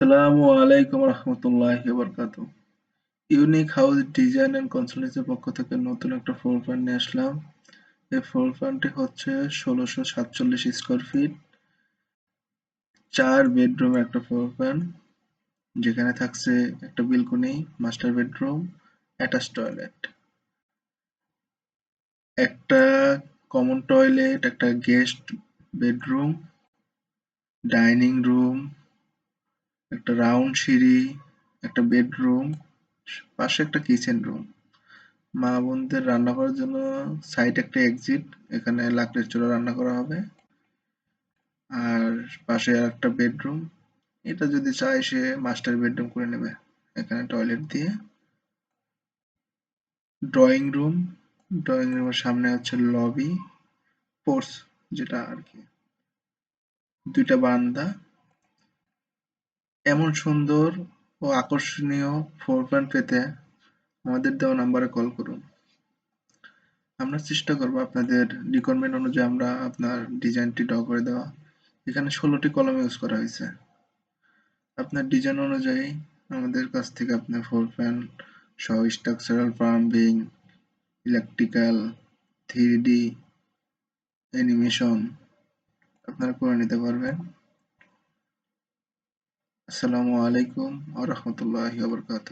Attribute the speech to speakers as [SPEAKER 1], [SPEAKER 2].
[SPEAKER 1] আসসালামু আলাইকুম রহমতুল্লাহি বারাকাতুহু। ইউনিক হাউস ডিজাইন অ্যান্ড কনসালটেন্সির পক্ষ থেকে নতুন একটা ফ্লোর প্ল্যান নিয়ে আসলাম। এই ফ্লোর প্ল্যানটি হচ্ছে ১৬৪৭ স্কোয়ার ফিট, ৪ বেডরুমের একটা ফ্লোর প্ল্যান, যেখানে থাকছে একটা balcony, master bedroom, attach toilet, একটা কমন টয়লেট, একটা গেস্ট বেডরুম, ডাইনিং রুম, একটা রাউন্ড সিঁড়ি, একটা বেডরুম, পাশে একটা কিচেন রুম। মা বোনদের রান্না করার জন্য সাইড একটা এক্সিট, এখানে লাকড়ির চুলা রান্না করা হবে। আর পাশে একটা বেডরুম, এটা যদি চায় সে মাস্টার বেডরুম করে নেবে, এখানে টয়লেট দিয়ে। ড্রয়িং রুম, ড্রয়িং রুমের সামনে হচ্ছে লবি, পোর্চ যেটা আর কি, দুইটা বারান্দা। এমন সুন্দর ও আকর্ষণীয় ফ্লোর প্ল্যান পেতে আমাদের দেওয়া নাম্বারে কল করুন। আমরা চেষ্টা করব আপনাদের রিকোয়ারমেন্ট অনুযায়ী আমরা আপনার ডিজাইনটি ড্র করে দেওয়া। এখানে ১৬টি কলম ইউজ করা হয়েছে। আপনার ডিজাইন অনুযায়ী আমাদের কাছ থেকে আপনি ফ্লোর প্ল্যান সহ structural plumbing, electrical, 3D animation আপনারা করে নিতে পারবেন। আসসালামু আলাইকুম ওয়া রাহমাতুল্লাহি ওয়া বারাকাতুহু।